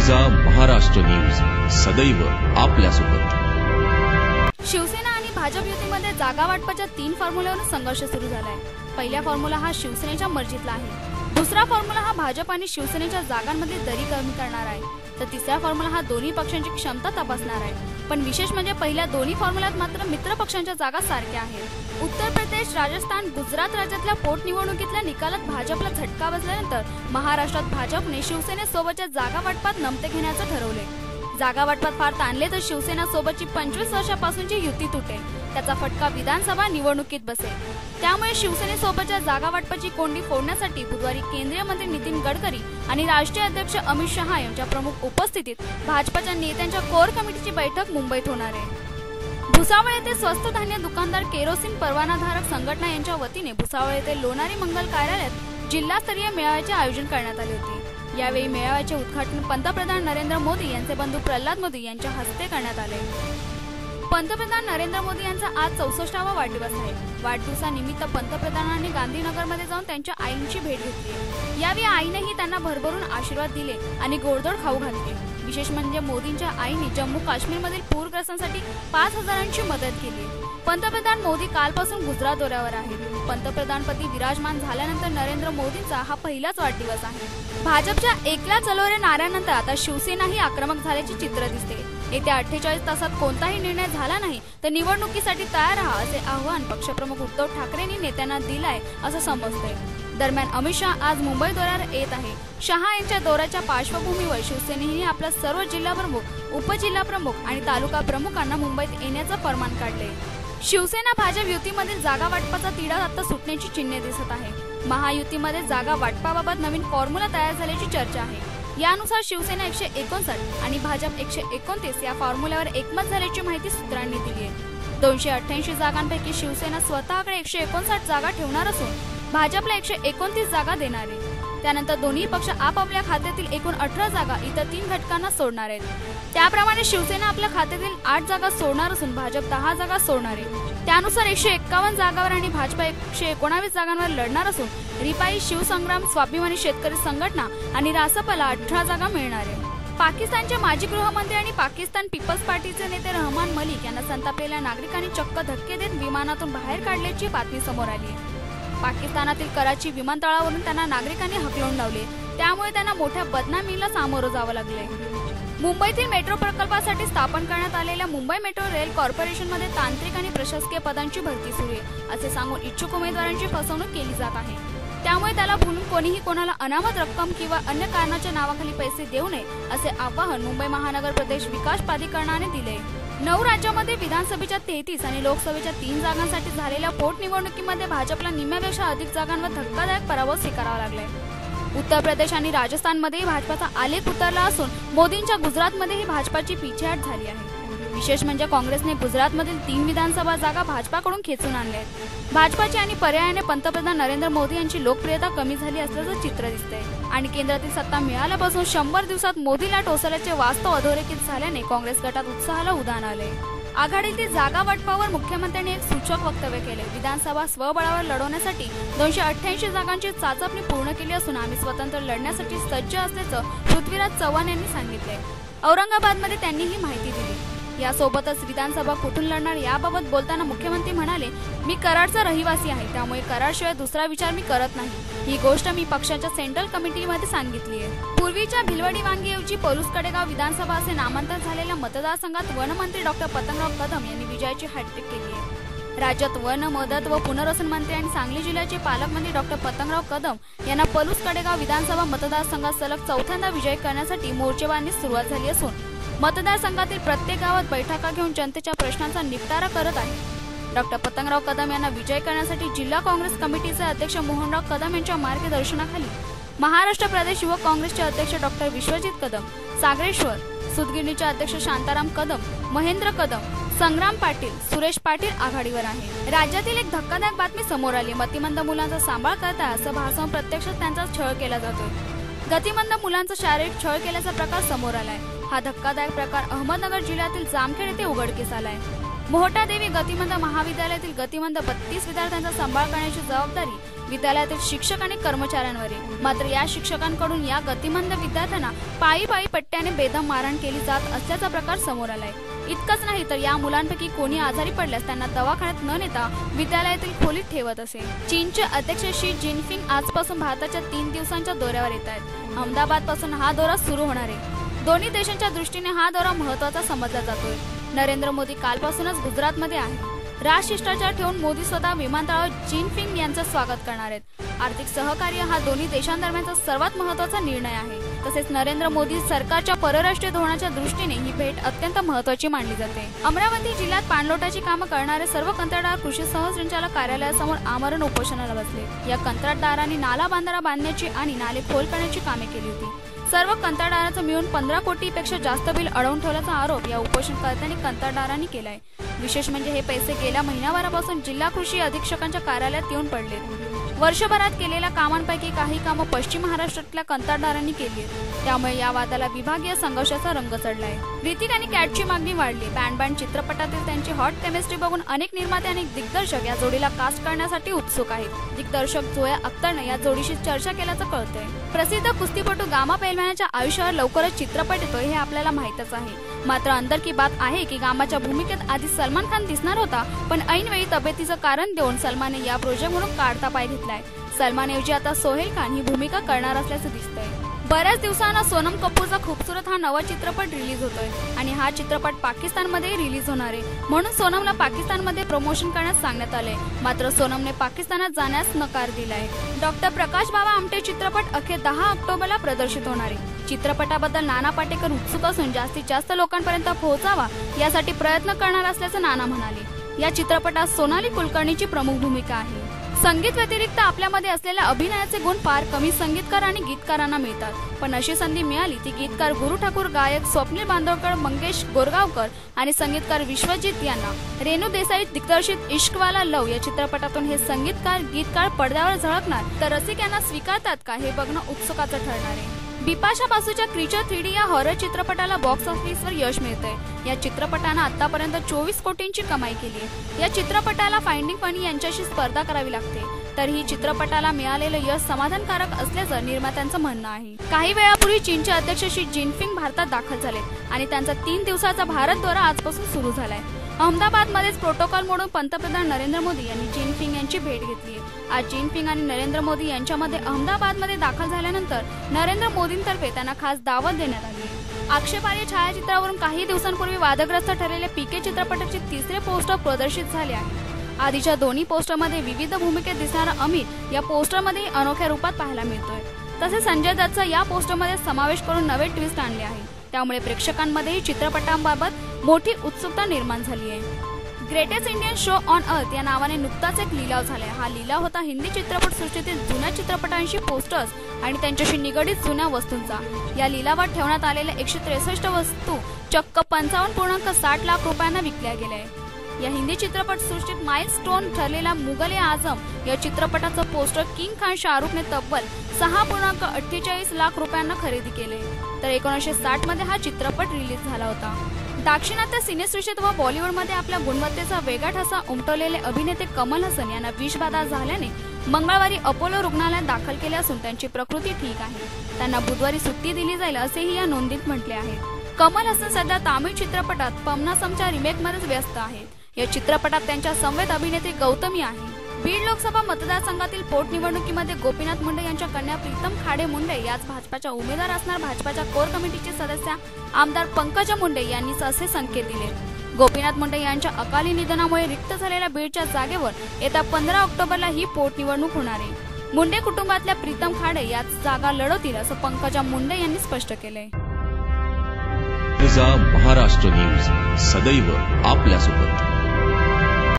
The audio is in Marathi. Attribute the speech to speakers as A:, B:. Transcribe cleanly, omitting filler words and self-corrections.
A: माझा महाराष्ट्र न्यूज सदैव आपल्यासोबत।
B: शिवसेना आणि भाजप युतीमध्ये जागा वाटपाच्या 3 फॉर्म्युल्यावरून संघर्ष सुरू झालाय। पहिला फॉर्म्युला हा शिवसेनेच्या मर्जीतला आहे, दुसरा फॉर्म्युला हा भाजप आणि शिवसेनेच्या जागांमधली दरी कमी करणार आहे, तर तिसरा फॉर्म्युला हा दोन्ही पक्षांची क्षमता तपासणार आहे। पण विशेष म्हणजे पहिल्या दोन्ही फॉर्म्युल्यात मात्र मित्र पक्षांच्या जागा सारख्या आहेत। उत्तर प्रदेश, राजस्थान, गुजरात राज्यातल्या पोटनिवडणुकीतल्या निकालात भाजपला झटका बसल्यानंतर महाराष्ट्रात भाजपने शिवसेनेसोबतच्या जागा वाटपात नमते घेण्याचं ठरवले। जागा वाटपात फार ताणले तर शिवसेना सोबतची 25 वर्षापासूनची युती तुटेल, त्याचा फटका विधानसभा निवडणुकीत बसेल। त्यामुळे शिवसेनेसोबतच्या जागा वाटपाची कोंडी फोडण्यासाठी बुधवारी केंद्रीय मंत्री नितीन गडकरी आणि राष्ट्रीय अध्यक्ष अमित शहा यांच्या प्रमुख उपस्थितीत भाजपच्या नेत्यांच्या कोर कमिटीची बैठक मुंबईत होणार आहे। भुसावळ येथे स्वस्त धान्य दुकानदार केरोसिन परवानाधारक संघटना यांच्या वतीने भुसावळ येथे लोणारी मंगल कार्यालयात जिल्हास्तरीय मेळाव्याचे आयोजन करण्यात आले होते। यावेळी मेळाव्याचे उद्घाटन पंतप्रधान नरेंद्र मोदी यांचे बंधू प्रल्हाद मोदी यांच्या हस्ते करण्यात आले। पंतप्रधान नरेंद्र मोदी यांचा आज 64वा वाढदिवस आहे। वाढदिवसानिमित्त पंतप्रधानांनी गांधीनगरमध्ये जाऊन त्यांच्या आईंची भेट घेतली। यावेळी आईनेही त्यांना भरभरून आशीर्वाद दिले आणि गोडधोड खाऊ घातले। विशेष म्हणजे मोदींच्या आईने जम्मू काश्मीरमधील पूरग्रस्तांसाठी 5,000ची मदत केली। पंतप्रधान मोदी कालपासून गुजरात दौऱ्यावर आहेत। पंतप्रधानपदी विराजमान झाल्यानंतर नरेंद्र मोदींचा हा पहिलाच वाढदिवस आहे। भाजपच्या एकला चलो रे नाऱ्यानंतर आता शिवसेनाही आक्रमक झाल्याचे चित्र दिसते। येत्या 48 तासात कोणताही निर्णय झाला नाही तर निवडणुकीसाठी तयार राहा असे आवाहन पक्षप्रमुख उद्धव ठाकरेंनी नेत्यांना दिलाय असं समजतंय। दरम्यान अमित शहा आज मुंबई दौऱ्यावर येत आहे। शहा यांच्या दौऱ्याच्या पार्श्वभूमीवर शिवसेनेने आपल्या सर्व जिल्हा प्रमुख, उपजिल्हा प्रमुख आणि तालुका प्रमुखांना मुंबईत येण्याचं फरमान काढले। शिवसेना भाजप युतीमधील जागा वाटपाचा तिढा आता सुटण्याची चिन्हे दिसत आहे। महायुतीमध्ये जागा वाटपाबाबत नवीन फॉर्म्युला तयार झाल्याची चर्चा आहे। यानुसार शिवसेना 159 आणि भाजप 129 या फॉर्म्युल्यावर एकमत झाल्याची माहिती सूत्रांनी दिली आहे। 288 जागांपैकी शिवसेना स्वतःकडे 159 जागा ठेवणार असून भाजपला 129 जागा देणार आहे। त्यानंतर दोन्ही पक्ष आपापल्या खात्यातील एकूण 18 जागा इतर 3 घटकांना सोडणार आहेत। त्याप्रमाणे शिवसेना आपल्या खात्यातील 8 जागा सोडणार असून भाजप 10 जागा सोडणार आहे। त्यानुसार 151 जागांवर आणि भाजप 119 जागांवर लढणार असून रिपाई, शिवसंग्राम, स्वाभिमानी शेतकरी संघटना आणि रासपला 18 जागा मिळणार आहे। पाकिस्तानचे माजी गृहमंत्री आणि पाकिस्तान पीपल्स पार्टीचे नेते रहमान मलिक यांना संतापलेल्या नागरिकांनी चक्क धक्के देत विमानातून बाहेर काढल्याची बातमी समोर आली आहे। पाकिस्तानातील कराची विमानतळावरून त्यांना नागरिकांनी हकलून लावले, त्यामुळे त्यांना मोठ्या बदनामीला सामोरं जावं लागले। मुंबईतील मेट्रो प्रकल्पासाठी स्थापन करण्यात आलेल्या मुंबई मेट्रो रेल कॉर्पोरेशनमध्ये तांत्रिक आणि प्रशासकीय पदांची भरती सुरू आहे असे सांगून इच्छुक उमेदवारांची फसवणूक केली जात आहे। त्यामुळे त्याला भूलून कोणीही कोणाला अनामत रक्कम किंवा अन्य कारणाच्या नावाखाली पैसे देऊ नये असे आवाहन मुंबई महानगर प्रदेश विकास प्राधिकरणाने दिले। 9 राज्यांमध्ये विधानसभेच्या 33 आणि लोकसभेच्या 3 जागांसाठी झालेल्या पोटनिवडणुकीमध्ये भाजपला निम्म्यापेक्षा अधिक जागांवर धक्कादायक पराभव स्वीकारावा लागलाय। उत्तर प्रदेश आणि राजस्थानमध्येही भाजपाचा आलेख उतरला असून मोदींच्या गुजरातमध्येही भाजपाची पिछेहाट झाली आहे। विशेष म्हणजे काँग्रेसने गुजरातमधील 3 विधानसभा जागा भाजपाकडून खेचून आणल्या आहेत। भाजपाची आणि पर्यायाने पंतप्रधान नरेंद्र मोदी यांची लोकप्रियता कमी झाली असल्याचं चित्र दिसतंय आणि केंद्रातील सत्ता मिळाल्यापासून 100 दिवसात मोदीला टोचल्याचे वास्तव अधोरेखित झाल्याने काँग्रेस गटात उत्साहाला उधाण आले। आघाडीतील जागा वाटपावर मुख्यमंत्र्यांनी एक सूचक वक्तव्य केले। विधानसभा स्वबळावर लढवण्यासाठी 288 जागांची चाचपणी पूर्ण केली असून आम्ही स्वतंत्र लढण्यासाठी सज्ज असल्याचं पृथ्वीराज चव्हाण यांनी सांगितले। औरंगाबादमध्ये त्यांनी ही माहिती दिली। यासोबतच विधानसभा कुठून लढणार याबाबत बोलताना मुख्यमंत्री म्हणाले, मी कराडचा रहिवासी आहे, त्यामुळे कराडशिवाय दुसरा विचार मी करत नाही। ही गोष्ट मी पक्षाच्या सेंट्रल कमिटीमध्ये सांगितली आहे। पूर्वीच्या भिलवडी वांगीऐवजी पलूस कडेगाव विधानसभा असे नामांतर झालेल्या मतदारसंघात वनमंत्री डॉक्टर पतंगराव कदम यांनी विजयाची हॅट्रिक केली आहे। राज्यात वन, मदत व पुनर्वसन मंत्री आणि सांगली जिल्ह्याचे पालकमंत्री डॉक्टर पतंगराव कदम यांना पलूस कडेगाव विधानसभा मतदारसंघात सलग 4थ्यांदा विजय करण्यासाठी मोर्चेबांधणी सुरुवात झाली असून मतदारसंघातील प्रत्येक गावात बैठका घेऊन जनतेच्या प्रश्नांचा निपटारा करत आहे। डॉक्टर पतंगराव कदम यांना विजय करण्यासाठी जिल्हा काँग्रेस कमिटीचे अध्यक्ष मोहनराव कदम यांच्या मार्गदर्शनाखाली महाराष्ट्र प्रदेश युवक काँग्रेसचे अध्यक्ष डॉक्टर विश्वजित कदम, सागरेश्वर, सुदगिरणीचे अध्यक्ष शांताराम कदम, महेंद्र कदम, संग्राम पाटील, सुरेश पाटील आघाडीवर आहे। राज्यातील एक धक्कादायक बातमी समोर आली। मतिमंद मुलांचा सांभाळ करता असं भासवून प्रत्यक्षात त्यांचा छळ केला जातोय। गतिमंद मुलांचा शारीरिक छळ केल्याचा प्रकार समोर आलाय। हा धक्कादायक प्रकार अहमदनगर जिल्ह्यातील जामखेड येथे उघडकीस आलाय। मोहटादेवी गतिमंद महाविद्यालयातील गतिमंद 32 विद्यार्थ्यांचा सांभाळ करण्याची जबाबदारी विद्यालयातील शिक्षक आणि कर्मचाऱ्यांवर आहे। मात्र या शिक्षकांकडून या गतिमंद विद्यार्थ्यांना पायी पट्ट्याने बेदम मारहाण केली जात असल्याचा प्रकार समोर आलाय। इतकंच नाही तर या मुलांपैकी कोणी आजारी पडल्यास त्यांना दवाखान्यात न नेता विद्यालयातील खोलीत ठेवत असे। चीनचे अध्यक्ष शी जिनपिंग आजपासून भारताच्या 3 दिवसांच्या दौऱ्यावर येत आहेत। अहमदाबाद पासून हा दौरा सुरू होणार आहे। दोन्ही देशांच्या दृष्टीने हा दौरा महत्त्वाचा समजला जातोय। नरेंद्र मोदी कालपासूनच गुजरातमध्ये आहे। राजशिष्टाचार ठेवून मोदी स्वतः विमानतळावर जिनपिंग यांचं स्वागत करणार आहेत। आर्थिक सहकार्य हा दोन्ही देशांदरम्यानचा सर्वात महत्त्वाचा निर्णय आहे। तसेच नरेंद्र मोदी सरकारच्या परराष्ट्रीय धोरणाच्या दृष्टीने ही भेट अत्यंत महत्त्वाची मानली जाते। अमरावती जिल्ह्यात पाणलोटाची कामं करणारे सर्व कंत्राटदार कृषी सहसंचालक कार्यालयासमोर आमरण उपोषणाला बसले। या कंत्राटदारांनी नाला बांधारा बांधण्याची आणि नाले खोल करण्याची कामे केली होती। सर्व कंत्राटदारांचं मिळून 15 कोटीपेक्षा जास्त बिल अडवून ठेवल्याचा आरोप या उपोषणकर्त्यांनी कंत्राटदारांनी केलाय। विशेष म्हणजे हे पैसे गेल्या महिनाभरापासून जिल्हा कृषी अधीक्षकांच्या कार्यालयात येऊन पडले। वर्षभरात केलेल्या कामांपैकी काही कामं पश्चिम महाराष्ट्रातल्या कंत्राटदारांनी केली आहेत। त्यामुळे या वादाला विभागीय संघर्षाचा रंग चढलाय। ऋतिक आणि कॅटची मागणी वाढली। बँड चित्रपटातील त्यांची हॉट केमिस्ट्री बघून अनेक निर्माते आणि दिग्दर्शक या जोडीला कास्ट करण्यासाठी उत्सुक आहेत। दिग्दर्शक जोया अख्तरने या जोडीशी चर्चा केल्याचं कळतंय। प्रसिद्ध कुस्तीपटू गामा पैलवानाच्या आयुष्यावर लवकरच चित्रपट येतोय हे आपल्याला माहितच आहे। मात्र अंदर की बात आहे की गामाच्या भूमिकेत आधी सलमान खान दिसणार होता, पण ऐनवेळी तब्येतीचं कारण देऊन सलमानने या प्रोजेक्टमधून काढता पाय घेतलाय। सलमानऐवजी आता सोहेल खान ही भूमिका करणार असल्याचं दिसतंय। बऱ्याच दिवसांना सोनम कपूरचा खूबसूरत हा नवा चित्रपट रिलीज होतोय आणि हा चित्रपट पाकिस्तानमध्ये रिलीज होणार आहे। म्हणून सोनमला पाकिस्तानमध्ये प्रमोशन करण्यास सांगण्यात आले। मात्र सोनमने पाकिस्तानात जाण्यास नकार दिलाय। डॉक्टर प्रकाश बाबा आमटे चित्रपट अखेर 10 ऑक्टोबरला प्रदर्शित होणार आहे। चित्रपटाबद्दल नाना पाटेकर उत्सुक असून जास्तीत जास्त लोकांपर्यंत पोहोचावा यासाठी प्रयत्न करणार असल्याचं नाना म्हणाले। या चित्रपटात सोनाली कुलकर्णीची प्रमुख भूमिका आहे। संगीत व्यतिरिक्त आपल्यामध्ये असलेल्या अभिनयाचे गुण फार कमी संगीतकार आणि गीतकारांना मिळतात, पण अशी संधी मिळाली ती गीतकार गुरु ठाकूर, गायक स्वप्नील बांदोडकर, मंगेश गोरगावकर आणि संगीतकार विश्वजित यांना। रेणू देसाई दिग्दर्शित इश्कवाला लव या चित्रपटातून हे संगीतकार गीतकार पडद्यावर झळकणार तर रसिक यांना स्वीकारतात का हे बघणं उत्सुकाचं ठरणार आहे। बिपाशा बासूच्या क्रीचर 3D या हॉरर चित्रपटाला बॉक्स ऑफिसवर यश मिळतंय। या चित्रपटानं आतापर्यंत 24 कोटींची कमाई केली आहे। या चित्रपटाला फाइंडिंग फनी यांच्याशी स्पर्धा करावी लागते, तरीही चित्रपटाला मिळालेलं यश समाधानकारक असल्याचं निर्मात्यांचं म्हणणं आहे। काही वेळापूर्वी चीनचे अध्यक्ष शी जिनपिंग भारतात दाखल झाले आणि त्यांचा 3 दिवसाचा भारत दौरा आजपासून सुरू झालाय। अहमदाबादमध्येच प्रोटोकॉल मोडून पंतप्रधान नरेंद्र मोदी यांनी जिनपिंग यांची भेट घेतली। आज जिनपिंग आणि नरेंद्र मोदी यांच्यामध्ये अहमदाबादमध्ये दाखल झाल्यानंतर नरेंद्र मोदींतर्फे त्यांना खास दावत देण्यात आली। आक्षेपार्ह छायाचित्रावरून काही दिवसांपूर्वी वादग्रस्त ठरलेले पीके चित्रपटाचे 3रे पोस्टर प्रदर्शित झाले आहे। आधीच्या दोन्ही पोस्टरमध्ये विविध भूमिकेत दिसणारा अमित या पोस्टरमध्ये अनोख्या रूपात पाहायला मिळतोय। तसेच संजय दत्तचा या पोस्टरमध्ये समावेश करून नवे ट्विस्ट आणले आहे। त्यामुळे प्रेक्षकांमध्येही चित्रपटांबाबत मोठी उत्सुकता निर्माण झाली आहे। Greatest Indian show on earth या नावाने नुकताच एक लिलाव झालाय। हा लिलाव होता हिंदी चित्रपटसृष्टीतील जुन्या चित्रपटांशी पोस्टर्स आणि त्यांच्याशी निगडीत जुन्या वस्तूंचा। या लिलावात ठेवण्यात आलेल्या 163 वस्तू चक्क 55.60 लाख रुपयांना विकल्या गेल्या आहेत। या हिंदी चित्रपटसृष्टीत माइलस्टोन ठरलेला मुगल आझम या चित्रपटाचं पोस्टर किंग खान शाहरुखने तब्बल 6.48 लाख रुपयांना खरेदी केले। तर 1960 मध्ये हा चित्रपट रिलीज झाला होता। दाक्षिणात्य सिनेसृष्टीत व बॉलिवूडमध्ये आपल्या गुणवत्तेचा वेगळा ठसा उमटवलेले अभिनेते कमल हसन यांना विषबाधा झाल्याने मंगळवारी अपोलो रुग्णालयात दाखल केले असून त्यांची प्रकृती ठीक आहे। त्यांना बुधवारी सुट्टी दिली जाईल असेही या नोंदीत म्हटले आहे। कमल हसन सध्या तामिळ चित्रपटात पमनासमच्या रिमेकमध्येच व्यस्त आहेत। या चित्रपटात त्यांच्या समवेत अभिनेत्री गौतमी आहे। बीड लोकसभा मतदारसंघातील पोटनिवडणुकीमध्ये गोपीनाथ मुंडे यांच्या कन्या प्रीतम खाडे मुंडे याच भाजपाच्या उमेदवार असणार। भाजपाच्या कोर कमिटीचे सदस्य आमदार पंकजा मुंडे यांनीच असे संकेत दिले। गोपीनाथ मुंडे यांच्या अकाली निधनामुळे रिक्त झालेल्या बीडच्या जागेवर येत्या 15 ऑक्टोबरला ही पोटनिवडणूक होणार आहे। मुंडे कुटुंबातल्या प्रीतम खाडे याच जागा लढवतील असं पंकजा मुंडे यांनी स्पष्ट केलंय।
A: महाराष्ट्र न्यूज सदैव आपल्यासोबत।